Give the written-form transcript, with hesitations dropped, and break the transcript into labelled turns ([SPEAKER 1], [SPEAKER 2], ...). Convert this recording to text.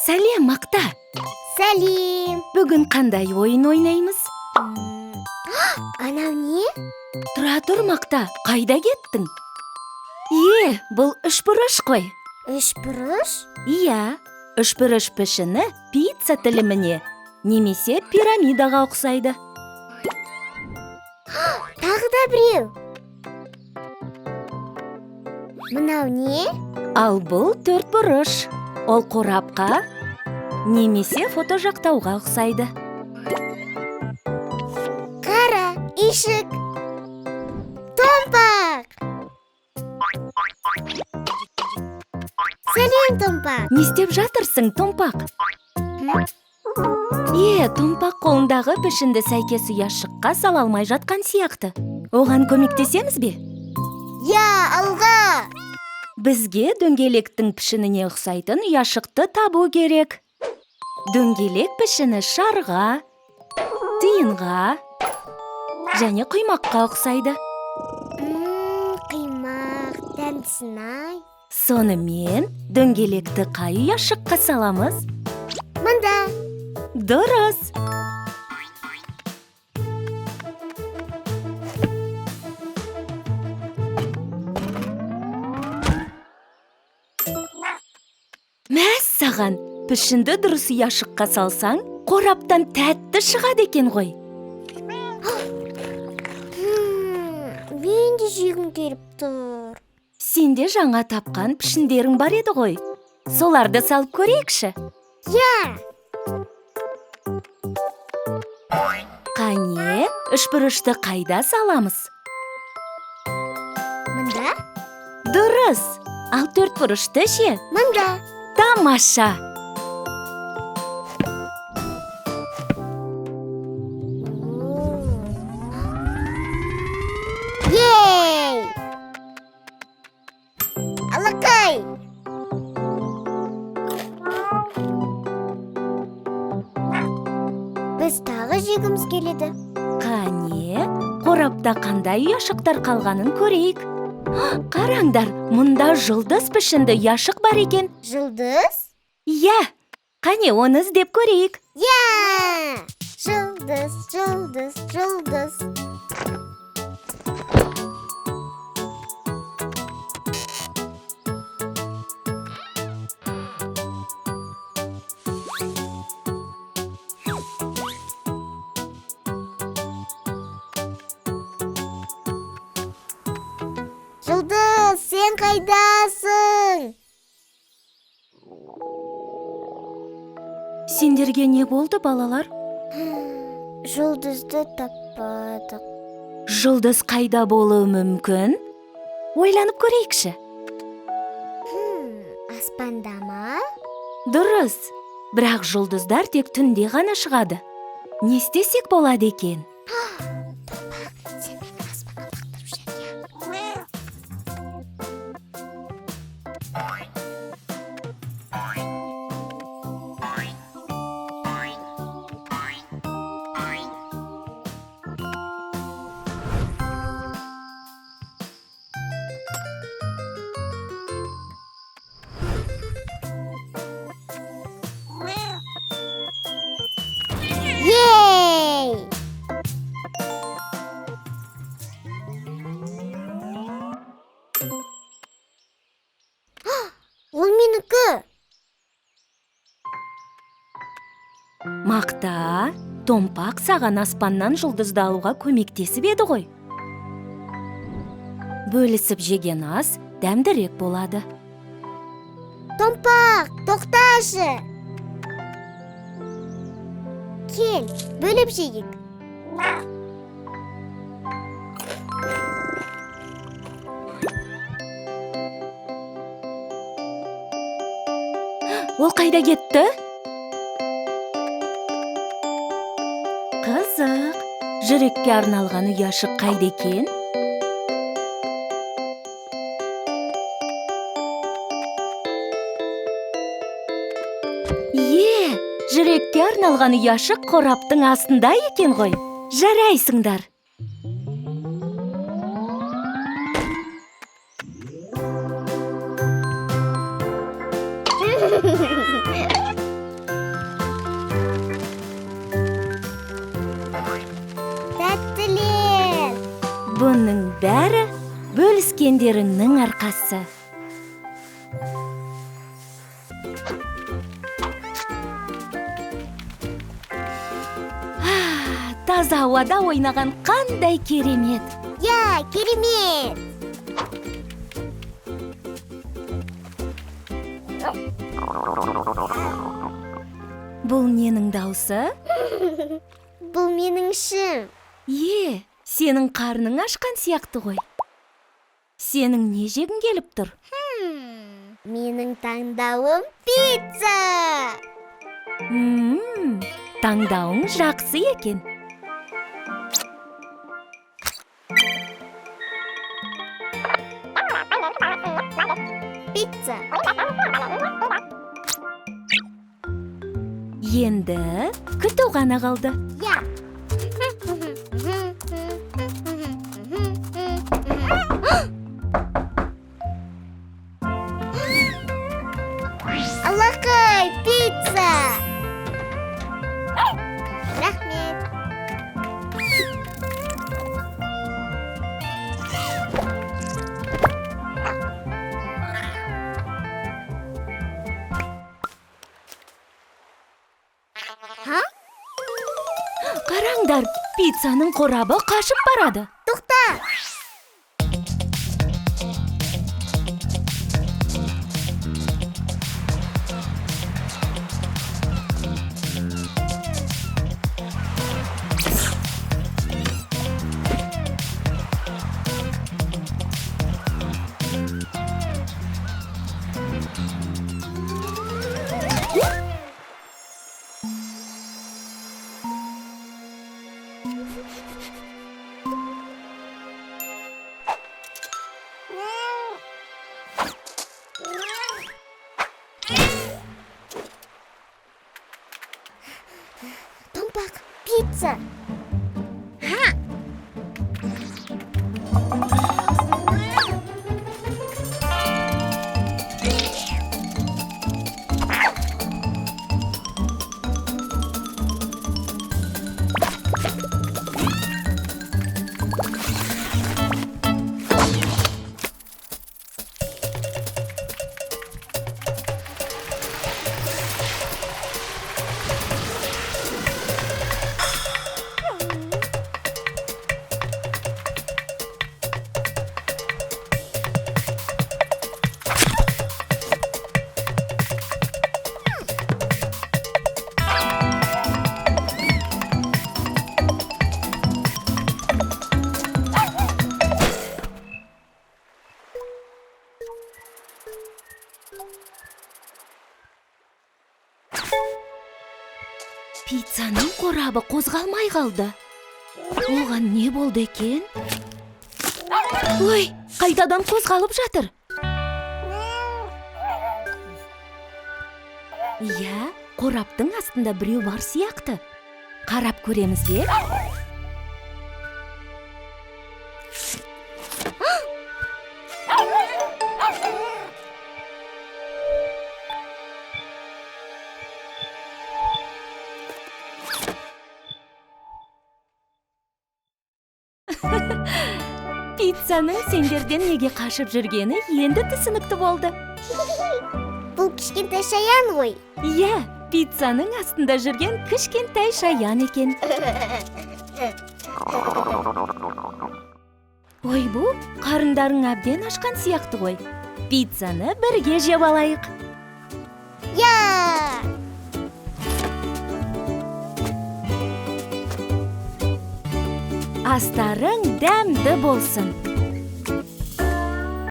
[SPEAKER 1] Сәлем, Макта.
[SPEAKER 2] Сәлем.
[SPEAKER 1] Бүгін қандай ойын ойнаймыз?
[SPEAKER 2] Анау не?
[SPEAKER 1] Тұра тұр, Макта, қайда кеттің? Бұл үшбұрыш қой.
[SPEAKER 2] Үшбұрыш?
[SPEAKER 1] Иә, үшбұрыш пішіні пицца тіліміне немесе пирамидаға ұқсайды.
[SPEAKER 2] Тағы да біреу. Мынау не?
[SPEAKER 1] Ал бұл төртбұрыш. Ол қорапқа немесе фотожақтауға ұқсайды.
[SPEAKER 2] Қара, ишік. Томпақ. Сәлем, Томпақ.
[SPEAKER 1] Не істеп жатырсың, Томпақ? Томпақ қолындағы пішінді сәйкес ұяшыққа сала алмай жатқан сияқты. Оған көмектесеміз бе?
[SPEAKER 2] Алға.
[SPEAKER 1] Бізге дөңгелектің пішініне ұқсайтын ұяшықты табу керек. Дөңгелек пішіні шарға, тиынға және құймаққа ұқсайды.
[SPEAKER 2] Құймақ, дәмдісін-ай.
[SPEAKER 1] Сонымен дөңгелекті қай ұяшыққа саламыз?
[SPEAKER 2] Мында.
[SPEAKER 1] Дұрыс. Мәссаған, пішінді дұрыс ұяшыққа салсаң, қораптан тәтті шығады екен ғой.
[SPEAKER 2] Мен де жегім келіп тұр.
[SPEAKER 1] Сенде жаңа тапқан пішіндерің бар еді ғой. Соларды салып көрейікші. Қане, үшбұрышты қайда саламыз?
[SPEAKER 2] Мында?
[SPEAKER 1] Дұрыс. Ал төртбұрышты ше?
[SPEAKER 2] Мында.
[SPEAKER 1] Тамаша.
[SPEAKER 2] Ей! Алақай! Біз тағы жегіміз келеді.
[SPEAKER 1] Қане, қорапта қандай ұяшықтар қалғанын көрейік. Қараңдар, мұнда жұлдыз пішінді ұяшық бар екен.
[SPEAKER 2] Жұлдыз?
[SPEAKER 1] Қане, оны іздеп көрейік.
[SPEAKER 2] Жұлдыз, жұлдыз, жұлдыз. Жұлдыз, сен қайдасың?
[SPEAKER 1] Сендерге не болды, балалар?
[SPEAKER 2] Жұлдызды таппадық.
[SPEAKER 1] Жұлдыз қайда болуы мүмкін? Ойланып көрейікші.
[SPEAKER 2] Аспанда ма?
[SPEAKER 1] Дұрыс. Бірақ жұлдыздар тек түнде ғана шығады. Не істесек болады екен?
[SPEAKER 2] Ей! Ол менікі.
[SPEAKER 1] Макта, Томпақ саған аспаннан жұлдызды алуға көмектесіп еді ғой. Бөлісіп жеген ас дәмдірек болады.
[SPEAKER 2] Томпақ, тоқташы. Кел, бөліп жейік.
[SPEAKER 1] Ол қайда кетті? Қызық, жүрекке арналған ұяшық қайда екен? Жүрекке арналған ұяшық қораптың астында екен ғой. Жарайсыңдар. сендеріңнің арқасы. Таза ауада ойнаған қандай керемет.
[SPEAKER 2] Я, керемет!
[SPEAKER 1] Бұл ненің даусы?
[SPEAKER 2] Бұл менің ішім.
[SPEAKER 1] Сенің қарның ашқан сияқты ғой. Сенің не жегің келіп тұр?
[SPEAKER 2] Менің таңдауым пицца!
[SPEAKER 1] Таңдауың жақсы екен.
[SPEAKER 2] Пицца!
[SPEAKER 1] Енді күту ғана қалды.
[SPEAKER 2] Я! Аллақай, пицца! Рахмет!
[SPEAKER 1] Қараңдар, пиццаның қорабы қашып барады.
[SPEAKER 2] Тоқта! Томпақ, пицца!
[SPEAKER 1] Пиццаның қорабы қозғалмай қалды. Оған не болды екен? Ой, қайтадан қозғалып жатыр. Иә, қораптың астында біреу бар сияқты. Қарап көреміз бе? Пиццаның сендерден неге қашып жүргені енді түсінікті болды.
[SPEAKER 2] Бұл кішкентай шаян ғой.
[SPEAKER 1] Иә, пиццаның астында жүрген кішкентай шаян екен. Ойбу, қарындарың әбден ашқан сияқты ғой. Пиццаны бірге жеп алайық.
[SPEAKER 2] Я!
[SPEAKER 1] Астарың дәмді болсын.